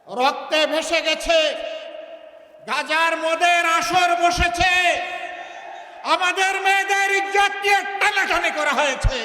রক্তে ভেসে গেছে, গাজার মদের আসর বসেছে, আমাদের মেয়েদের ইজ্জত নিয়ে টানাটানি করা হয়েছে,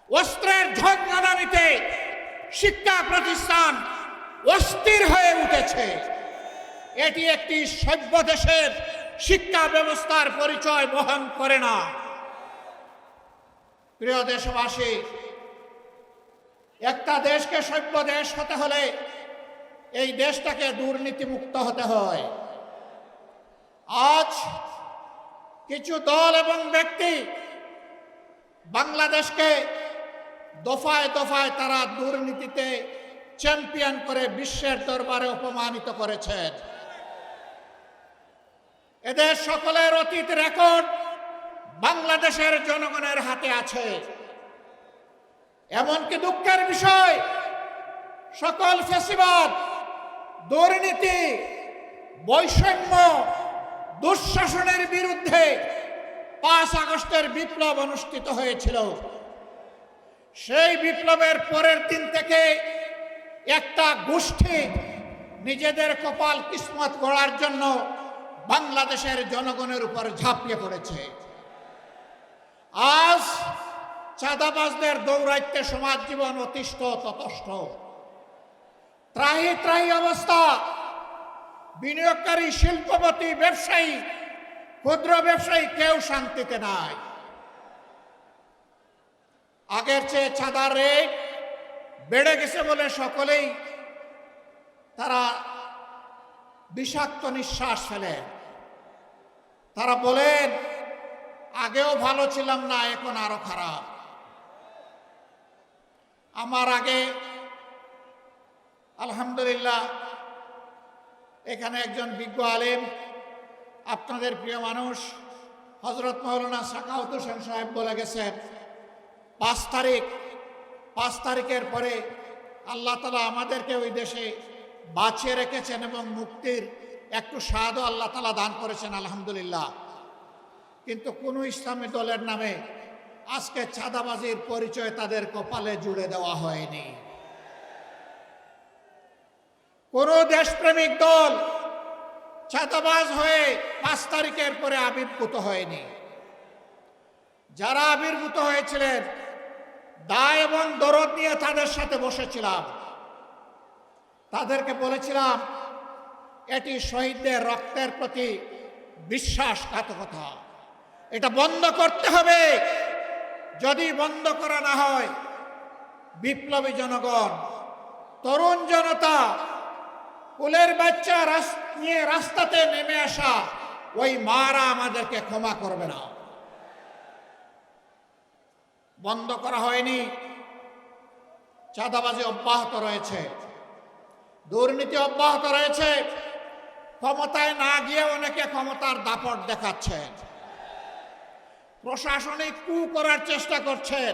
অস্ত্রের ঝঞ্ঝনানিতে শিক্ষা প্রতিষ্ঠান অস্থির হয়ে উঠেছে। এটি একটি সভ্য দেশের শিক্ষা ব্যবস্থার পরিচয় বহন করে না। প্রিয় দেশবাসী, একটা দেশকে সভ্য দেশ হতে হলে এই দেশটাকে দুর্নীতিমুক্ত হতে হয়। আজ কিছু দল এবং ব্যক্তি বাংলাদেশকে দফায় দফায় তারা দুর্নীতিতে চ্যাম্পিয়ন করে বিশ্বের দরবারে অপমানিত করেছেন। এদের সকলের অতীত রেকর্ড বাংলাদেশের জনগণের হাতে আছে। এমনকি দুঃখের বিষয়, সকল ফ্যাসিবাদ, দুর্নীতি, বৈষম্য, দুঃশাসনের বিরুদ্ধে 5 আগস্টের বিপ্লব অনুষ্ঠিত হয়েছিল। সেই বিপ্লবের পরের দিন থেকে একটা গোষ্ঠী নিজেদের কপাল কিসমত গড়ার জন্য বাংলাদেশের জনগণের উপর ঝাঁপিয়ে পড়েছে। আজ চাঁদাবাজদের দৌরাত্ম্যে সমাজ জীবন অতিষ্ঠ ততষ্ঠ, ত্রাহি ত্রাহি অবস্থা। বিনিয়োগকারী, শিল্পপতি, ব্যবসায়ী, ক্ষুদ্র ব্যবসায়ী কেউ শান্তিতে নাই। আগের চেয়ে চাঁদার রেট বেড়ে গেছে বলে সকলেই তারা বিষাক্ত নিঃশ্বাস ফেলেন। তারা বলেন, আগেও ভালো ছিলাম না, এখন আরো খারাপ। আমার আগে আলহামদুলিল্লাহ এখানে একজন বিজ্ঞ আলেম, আপনাদের প্রিয় মানুষ হযরত মাওলানা সাখাওয়াত হোসেন সাহেব বলে গেছেন, 5 তারিখের পরে আল্লাহ তাআলা আমাদেরকে ওই দেশে বাঁচিয়ে রেখেছেন এবং মুক্তির একটু স্বাদও আল্লাহ তাআলা দান করেছেন আলহামদুলিল্লাহ। কিন্তু কোন ইসলামী দলের নামে আজকে চাঁদাবাজির পরিচয় তাদের কপালে জুড়ে দেওয়া হয়নি। কোন দেশপ্রেমিক দল চাঁদাবাজ হয়ে 5 তারিখের পরে আবির্ভূত হয়নি। যারা আবির্ভূত হয়েছিলেন, দায় এবং দরদ নিয়ে তাদের সাথে বসেছিলাম, তাদেরকে বলেছিলাম এটি শহীদদের রক্তের প্রতি বিশ্বাসঘাতকতা, এটা বন্ধ করতে হবে। যদি বন্ধ করা না হয়, বিপ্লবী জনগণ, তরুণ জনতা, কুলের বাচ্চা নিয়ে রাস্তাতে নেমে আসা ওই মারা আমাদেরকে ক্ষমা করবে না। বন্ধ করা হয়নি, চাঁদাবাজি অব্যাহত রয়েছে, দুর্নীতি অব্যাহত রয়েছে। ক্ষমতায় না গিয়ে অনেকে ক্ষমতার দাপট দেখাচ্ছেন, প্রশাসনিক কু করার চেষ্টা করছেন।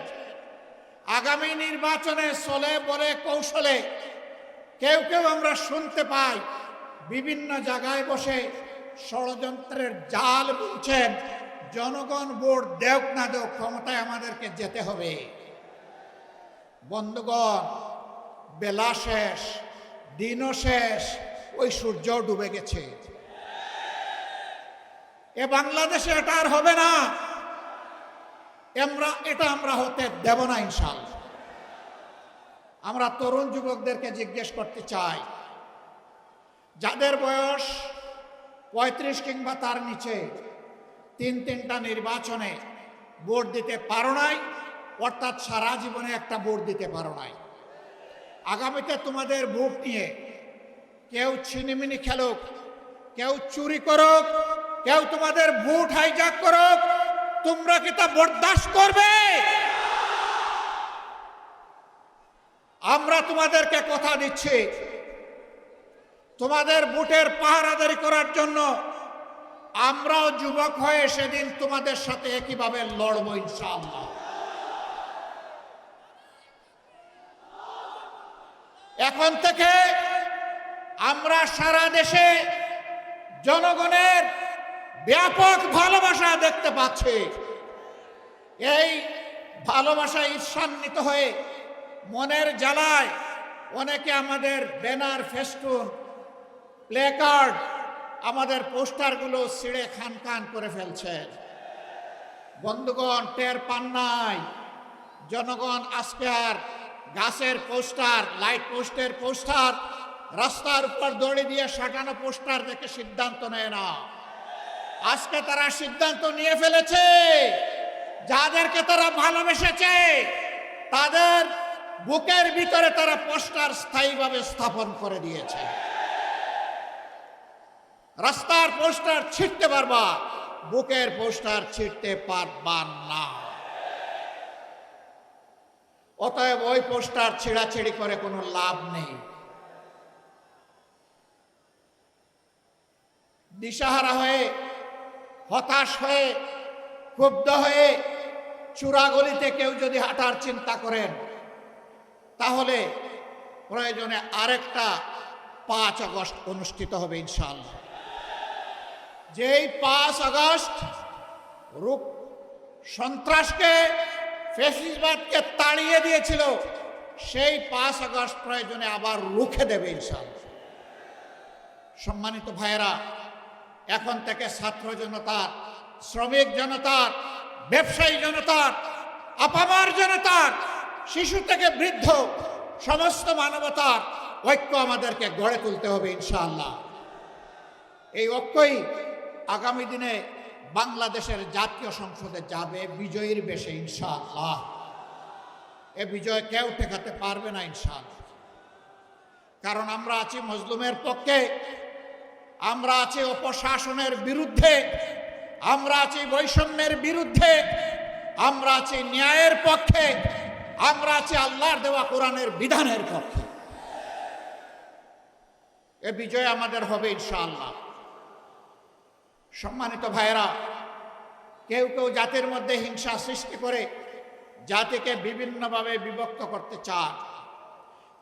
আগামী নির্বাচনে চলে বলে কৌশলে কেউ কেউ আমরা শুনতে পাই বিভিন্ন জায়গায় বসে ষড়যন্ত্রের জাল বুনছেন। জনগণ ভোট দেওক না দেওক, ক্ষমতায় আমাদেরকে যেতে হবে। বন্ধুগণ, বেলা শেষ, দিনও শেষ, ওই সূর্য ডুবে গেছে। এ বাংলাদেশে এটা আর হবে না। এটা আমরা হতে দেব না ইনশাআল্লাহ। আমরা তরুণ যুবকদেরকে জিজ্ঞেস করতে চাই, যাদের বয়স 35 কিংবা তার নিচে, 3টা নির্বাচনে ভোট দিতে পারো নাই, অর্থাৎ সারা জীবনে একটা ভোট দিতে পারো নাই। আগামীতে তোমাদের ভোট নিয়ে কেউ ছিনিমিনি খেলুক, কেউ চুরি করুক, কেউ তোমাদের ভোট হাইজ্যাক করুক, তোমরা কি তা বরদাস্ত করবে? আমরা তোমাদেরকে কথা দিচ্ছি, তোমাদের ভোটের পাহারাদারি করার জন্য আমরাও যুবক হয়ে সেদিন তোমাদের সাথে একইভাবে লড়ব ইনশাআল্লাহ। এখন থেকে আমরা সারা দেশে জনগণের ব্যাপক ভালোবাসা দেখতে পাচ্ছি। এই ভালোবাসা ঈর্ষান্বিত হয়ে মনের জ্বালায় অনেকে আমাদের ব্যানার, ফেস্টুন, প্লেকার্ড, আমাদের পোস্টারগুলো ছিঁড়ে খান খান করে ফেলছেন। বন্ধুগণ, টের পান নাই? জনগণ আজকে আর গাছের পোস্টার, লাইট পোস্টের পোস্টার, রাস্তার উপর দড়ি দিয়ে সাজানো পোস্টার দেখে সিদ্ধান্ত নেয় না। আজকে তারা সিদ্ধান্ত নিয়ে ফেলেছে, যাদেরকে তারা ভালোবেসেছে তাদের বুকের ভিতরে তারা পোস্টার স্থায়ীভাবে স্থাপন করে দিয়েছে। রাস্তার পোস্টার ছিঁড়তে পারবা, বুকের পোস্টার ছিঁড়তে পারবা না। অতএব ওই পোস্টার ছিঁড়াছিঁড়ি করে কোনো লাভ নেই। দিশাহারা হয়ে, হতাশ হয়ে, ক্ষুব্ধ হয়ে চূড়াগলিতে কেউ যদি হাঁটার চিন্তা করেন, তাহলে প্রয়োজনে আরেকটা 5 আগস্ট অনুষ্ঠিত হবে ইনশাআল্লাহ। যেই 5 আগস্ট সন্ত্রাসকে, ফ্যাসিবাদকে তাড়িয়ে দিয়েছিল, সেই 5 আগস্ট প্রয়োজনে আবার রুখে দেবে ইনশাআল্লাহ। সম্মানিত ভাইয়েরা, এখন থেকে ছাত্র জনতার, শ্রমিক জনতার, ব্যবসায়ী জনতার, আপামর জনতার, শিশু থেকে বৃদ্ধ সমস্ত মানবতার ঐক্য আমাদেরকে গড়ে তুলতে হবে ইনশাআল্লাহ। এই ঐক্যই আগামী দিনে বাংলাদেশের জাতীয় সংসদে যাবে বিজয়ীর বেশে ইনশাআল্লাহ। এ বিজয় কেউ ঠেকাতে পারবে না ইনশাআল্লাহ। কারণ আমরা আছি মজলুমের পক্ষে, আমরা আছি অপশাসনের বিরুদ্ধে, আমরা আছি বৈষম্যের বিরুদ্ধে, আমরা আছি ন্যায়ের পক্ষে, আমরা আছি আল্লাহর দেওয়া কোরআনের বিধানের পক্ষে। এ বিজয় আমাদের হবে ইনশাআল্লাহ। সম্মানিত ভাইয়েরা, কেউ কেউ জাতির মধ্যে হিংসা সৃষ্টি করে জাতিকে বিভিন্নভাবে বিভক্ত করতে চান।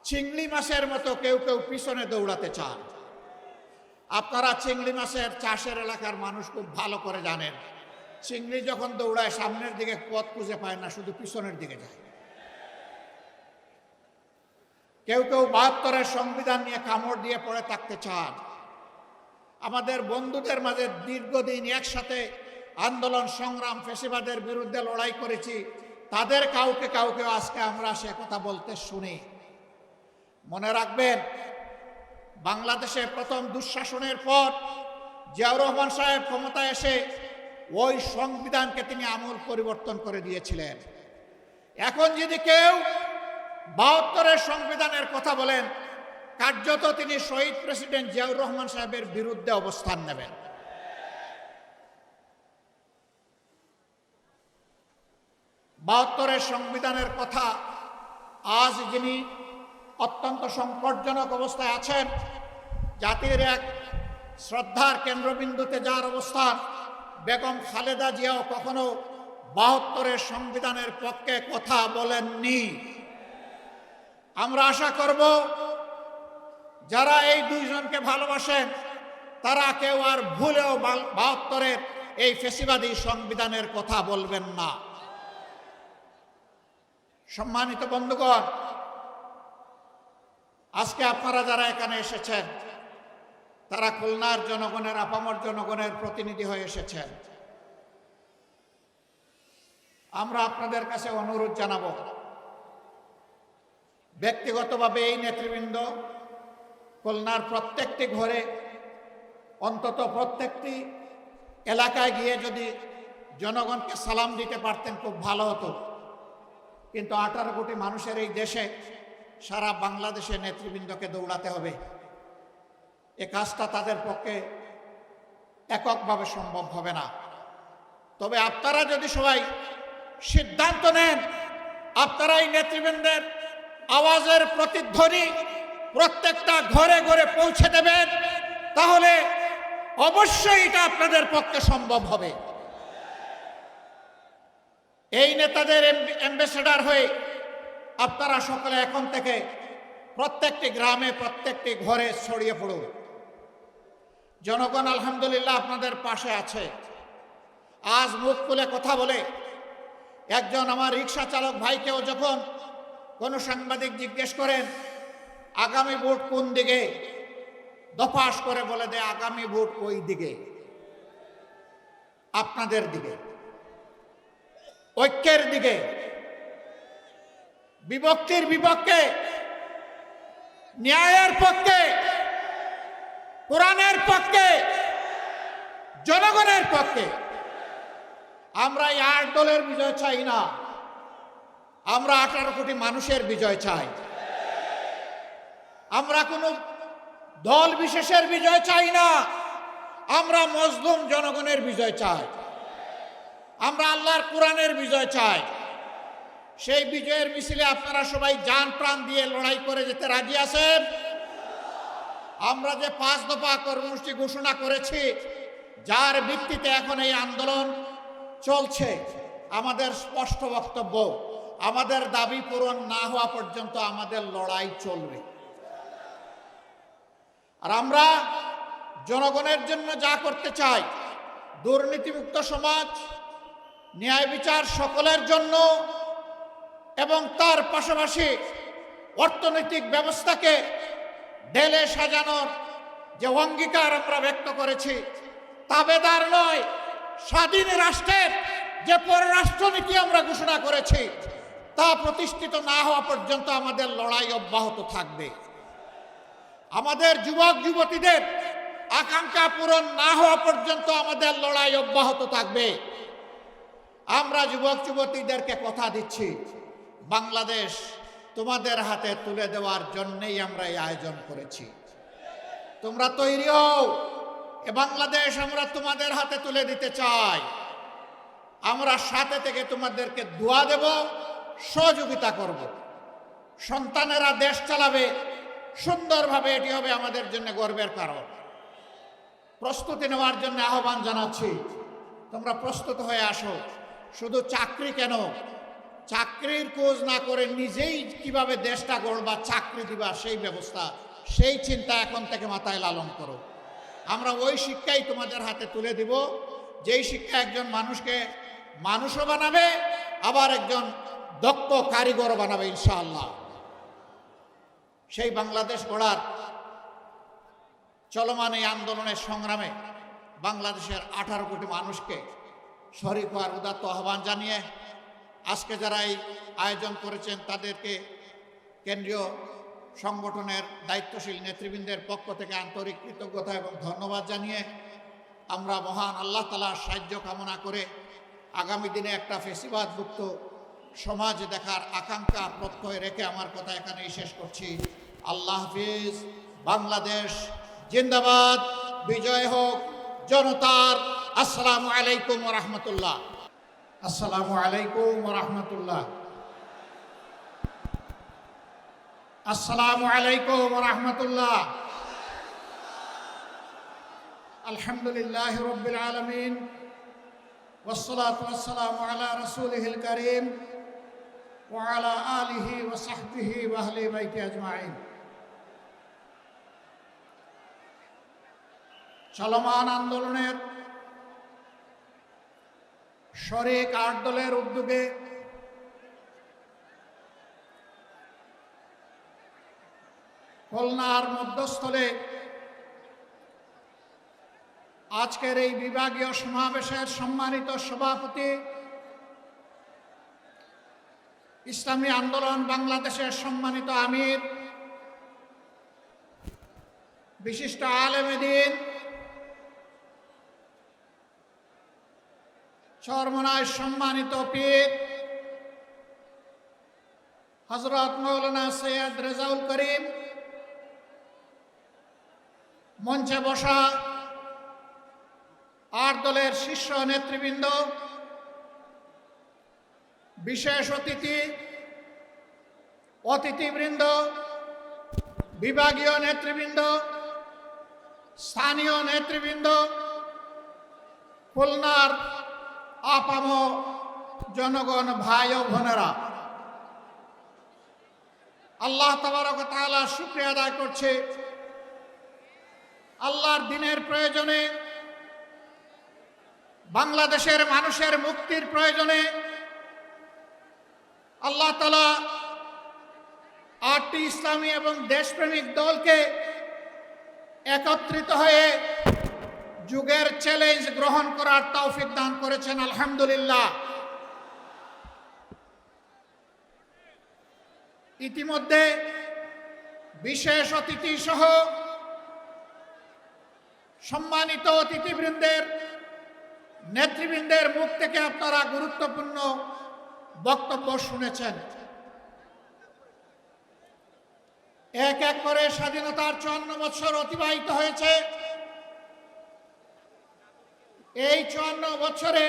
চিংড়ি মাছের মতো কেউ কেউ পিছনে দৌড়াতে চান। আপনারা চিংড়ি মাছের চাষের এলাকার মানুষ খুব ভালো করে জানেন, চিংড়ি যখন দৌড়ায় সামনের দিকে পথ খুঁজে পায় না, শুধু পিছনের দিকে যায়। কেউ কেউ ৭২-এর সংবিধান নিয়ে কামড় দিয়ে পড়ে থাকতে চান। আমাদের বন্ধুদের মাঝে দীর্ঘদিন একসাথে আন্দোলন সংগ্রাম, ফ্যাসিবাদের বিরুদ্ধে লড়াই করেছি, তাদের কাউকে কাউকে আজকে আমরা সে কথা বলতে শুনি। মনে রাখবেন, বাংলাদেশে প্রথম দুঃশাসনের পর জিয়াউর রহমান সাহেব ক্ষমতায় এসে ওই সংবিধানকে তিনি আমূল পরিবর্তন করে দিয়েছিলেন। এখন যদি কেউ ৭২-এর সংবিধানের কথা বলেন, কার্যত তিনি শহীদ প্রেসিডেন্ট জিয়াউর রহমান সাহেবের বিরুদ্ধে অবস্থান নেবেন। বাহাত্তরের সংবিধানের কথা আজ যিনি অত্যন্ত সংকটজনক অবস্থায় আছেন, জাতির এক শ্রদ্ধার কেন্দ্রবিন্দুতে যার অবস্থান, বেগম খালেদা জিয়াও কখনো ৭২-এর সংবিধানের পক্ষে কথা বলেননি। আমরা আশা করব যারা এই দুইজনকে ভালোবাসেন তারা কেউ আর ভুলেও ৭২-এর এই ফ্যাসিবাদী সংবিধানের কথা বলবেন না। সম্মানিত বন্ধুগণ, আজকে আপনারা যারা এখানে এসেছেন তারা খুলনার জনগণের, আপামর জনগণের প্রতিনিধি হয়ে এসেছেন। আমরা আপনাদের কাছে অনুরোধ জানাব, ব্যক্তিগতভাবে এই নেতৃবৃন্দ খুলনার প্রত্যেকটি ঘরে, অন্তত প্রত্যেকটি এলাকায় গিয়ে যদি জনগণকে সালাম দিতে পারতেন খুব ভালো হতো। কিন্তু 18 কোটি মানুষের এই দেশে সারা বাংলাদেশে নেতৃবৃন্দকে দৌড়াতে হবে। এ কাজটা তাদের পক্ষে এককভাবে সম্ভব হবে না। তবে আপনারা যদি সবাই সিদ্ধান্ত নেন, আপনারা এই নেতৃবৃন্দের আওয়াজের প্রতিধ্বনি প্রত্যেকটা ঘরে ঘরে পৌঁছে দেবেন, তাহলে অবশ্যই এটা আপনাদের পক্ষে সম্ভব হবে। এই নেতাদের অ্যাম্বাসেডর হয়ে আপনারা সকলে এখন থেকে প্রত্যেকটি গ্রামে, প্রত্যেকটি ঘরে ছড়িয়ে পড়ুন। জনগণ আলহামদুলিল্লাহ আপনাদের পাশে আছে। আজ মুখ খুলে কথা বলে একজন আমার রিক্সা চালক ভাইকেও যখন কোনো সাংবাদিক জিজ্ঞেস করেন আগামী ভোট কোন দিকে, দফাস করে বলে দেয় আগামী ভোট ওই দিকে, আপনাদের দিকে, ঐক্যের দিকে, বিভক্তির বিপক্ষে, ন্যায়ের পক্ষে, কোরআনের পক্ষে, জনগণের পক্ষে। আমরা এই 8 দলের বিজয় চাই না, আমরা 18 কোটি মানুষের বিজয় চাই। আমরা কোনো দল বিশেষের বিজয় চাই না, আমরা মজলুম জনগণের বিজয় চাই। আমরা আল্লাহর কোরআনের বিজয় চাই। সেই বিজয়ের মিছিলে আপনারা সবাই জান প্রাণ দিয়ে লড়াই করে যেতে রাজি আছেন? আমরা যে 5 দফা কর্মসূচি ঘোষণা করেছি, যার ভিত্তিতে এখন এই আন্দোলন চলছে, আমাদের স্পষ্ট বক্তব্য, আমাদের দাবি পূরণ না হওয়া পর্যন্ত আমাদের লড়াই চলবে। আর আমরা জনগণের জন্য যা করতে চাই, দুর্নীতিমুক্ত সমাজ, ন্যায় বিচার সকলের জন্য, এবং তার পাশাপাশি অর্থনৈতিক ব্যবস্থাকে ঢেলে সাজানোর যে অঙ্গীকার আমরা ব্যক্ত করেছি, তাবেদার নয়, স্বাধীন রাষ্ট্রের যে পররাষ্ট্রনীতি আমরা ঘোষণা করেছি, তা প্রতিষ্ঠিত না হওয়া পর্যন্ত আমাদের লড়াই অব্যাহত থাকবে। আমাদের যুবক যুবতীদের আকাঙ্ক্ষা পূরণ না হওয়া পর্যন্ত আমাদের লড়াই অব্যাহত থাকবে। আমরা যুবক যুবতীদেরকে কথা দিচ্ছি, বাংলাদেশ তোমাদের হাতে তুলে দেওয়ার জন্যই আমরা এই আয়োজন করেছি। তোমরা তৈরি হও, এ বাংলাদেশ আমরা তোমাদের হাতে তুলে দিতে চাই। আমরা সাথে থেকে তোমাদেরকে দোয়া দেব, সহযোগিতা করব। সন্তানেরা দেশ চালাবে সুন্দরভাবে, এটি হবে আমাদের জন্য গর্বের কারণ। প্রস্তুতি নেওয়ার জন্য আহ্বান জানাচ্ছি, তোমরা প্রস্তুত হয়ে আসো। শুধু চাকরি কেন, চাকরির খোঁজ না করে নিজেই কিভাবে দেশটা গড়বা, চাকরি দিবা, সেই ব্যবস্থা, সেই চিন্তা এখন থেকে মাথায় লালন করো। আমরা ওই শিক্ষাই তোমাদের হাতে তুলে দিব, যেই শিক্ষা একজন মানুষকে মানুষও বানাবে, আবার একজন দক্ষ কারিগর বানাবে ইনশাআল্লাহ। সেই বাংলাদেশ গড়ার চলমান এই আন্দোলনের সংগ্রামে বাংলাদেশের 18 কোটি মানুষকে শরীক হওয়ার উদাত্ত আহ্বান জানিয়ে আজকে যারা এই আয়োজন করেছেন তাদেরকে কেন্দ্রীয় সংগঠনের দায়িত্বশীল নেতৃবৃন্দের পক্ষ থেকে আন্তরিক কৃতজ্ঞতা এবং ধন্যবাদ জানিয়ে আমরা মহান আল্লাহ তাআলার সাহায্য কামনা করে আগামী দিনে একটা ফেসিবাদমুক্ত সমাজ দেখার আকাঙ্ক্ষা প্রত্যয় রেখে আমার কথা এখানেই শেষ করছি। আল্লাহ হাফিজ। বাংলাদেশ জিন্দাবাদ। বিজয় হোক জনতার। আসসালামু আলাইকুম ওয়া রাহমাতুল্লাহ। আসসালামু আলাইকুম ওয়া রাহমাতুল্লাহ। আসসালামু আলাইকুম ওয়া রাহমাতুল্লাহ। আলহামদুলিল্লাহি রাব্বিল আলামিন ওয়াসসালাতু ওয়াসসালামু আলা রাসূলিহিল কারীম ওয়া আলা আলিহি ওয়া সাহবিহি ওয়া আহলি বাইতি আজমাইন। চলমান আন্দোলনের শরিক 8 দলের উদ্যোগে খুলনার মধ্যস্থলে আজকের এই বিভাগীয় সমাবেশের সম্মানিত সভাপতি, ইসলামী আন্দোলন বাংলাদেশের সম্মানিত আমির, বিশিষ্ট আলেমে দ্বীন, চরমনায় সম্মানিত পীর হযরত মাওলানা সৈয়দ রেজাউল করিম, মঞ্চে বসা 8 দলের শীর্ষ নেতৃবৃন্দ, বিশেষ অতিথিবৃন্দ, বিভাগীয় নেতৃবৃন্দ, স্থানীয় নেতৃবৃন্দ, খুলনার আপাম জনগণ, ভাই ও বোনেরা, আল্লাহ তাবারক ওয়া তাআলা শুকরিয়া আদায় করছে। আল্লাহর দ্বীনের প্রয়োজনে, বাংলাদেশের মানুষের মুক্তির প্রয়োজনে আল্লাহ তাআলা 8টি ইসলামী এবং দেশপ্রেমিক দলকে একত্রিত হয়ে যুগের চ্যালেঞ্জ গ্রহণ করার তৌফিক দান করেছেন, আলহামদুলিল্লাহ। ইতিমধ্যে বিশেষ অতিথি সহ সম্মানিত অতিথিবৃন্দের নেতৃবৃন্দের মুখ থেকে আপনারা গুরুত্বপূর্ণ বক্তব্য শুনেছেন। এক এক করে স্বাধীনতার 54 বছর অতিবাহিত হয়েছে। এই 54 বছরে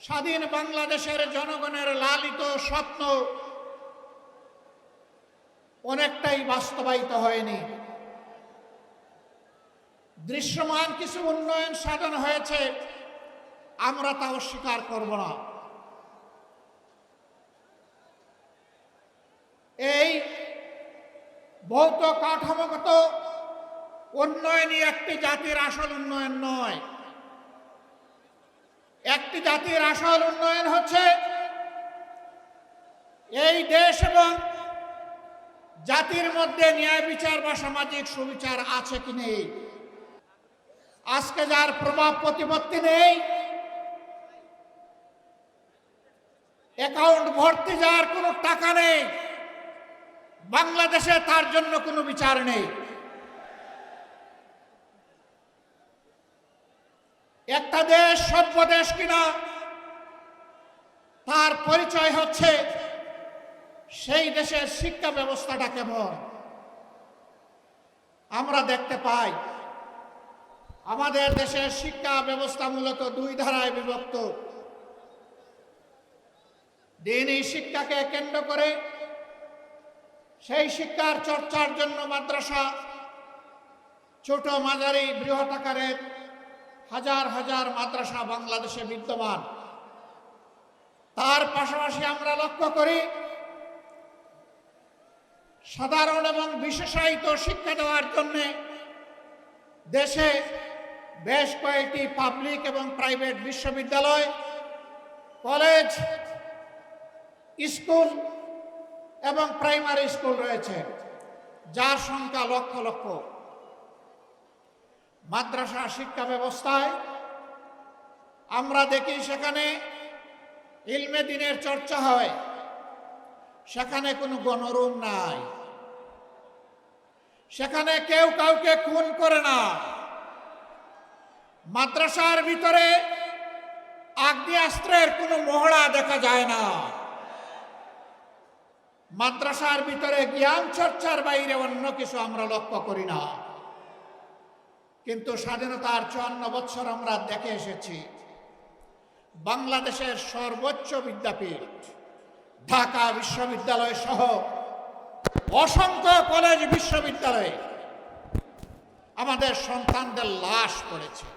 স্বাধীন বাংলাদেশের জনগণের লালিত স্বপ্ন অনেকটাই বাস্তবায়িত হয়নি। দৃশ্যমান কিছু উন্নয়ন সাধন হয়েছে, আমরা তা অস্বীকার করব না। এই ভৌত কাঠামোগত উন্নয়নই একটি জাতির আসল উন্নয়ন নয়। একটি জাতির আসল উন্নয়ন হচ্ছে এই দেশ এবং জাতির মধ্যে ন্যায় বিচার বা সামাজিক সুবিচার আছে কি নেই। আজকে যার প্রভাব প্রতিপত্তি নেই, অ্যাকাউন্ট ভর্তি যার কোনো টাকা নেই, বাংলাদেশে তার জন্য কোনো বিচার নেই। একটা দেশ সভ্য দেশ কিনা তার পরিচয় হচ্ছে সেই দেশের শিক্ষা ব্যবস্থাটা কেমন। আমরা দেখতে পাই আমাদের দেশের শিক্ষা ব্যবস্থা মূলত 2 ধারায় বিভক্ত। দ্বীনি শিক্ষাকে কেন্দ্র করে সেই শিক্ষার চর্চার জন্য মাদ্রাসা, ছোট মাঝারি বৃহৎ আকারের হাজার হাজার মাদ্রাসা বাংলাদেশে বিদ্যমান। তার পাশাপাশি আমরা লক্ষ্য করি সাধারণ এবং বিশেষায়িত শিক্ষা দেওয়ার জন্য দেশে বেশ কয়েকটি পাবলিক এবং প্রাইভেট বিশ্ববিদ্যালয়, কলেজ, স্কুল এবং প্রাইমারি স্কুল রয়েছে, যার সংখ্যা লক্ষ লক্ষ। মাদ্রাসা শিক্ষা ব্যবস্থায় আমরা দেখি সেখানে ইলমে দ্বীনের চর্চা হয়, সেখানে কোনো গণরুম নাই, সেখানে কেউ কাউকে খুন করে না। মাদ্রাসার ভিতরে আগ্নেয়াস্ত্রের কোনো মহড়া দেখা যায় না। মাদ্রাসার ভিতরে জ্ঞান চর্চার বাইরে অন্য কিছু আমরা লক্ষ্য করি না। কিন্তু স্বাধীনতার 54 বছর আমরা দেখে এসেছি বাংলাদেশের সর্বোচ্চ বিদ্যাপীঠ ঢাকা বিশ্ববিদ্যালয় সহ অসংখ্য কলেজ বিশ্ববিদ্যালয়ে আমাদের সন্তানদের লাশ পড়েছে।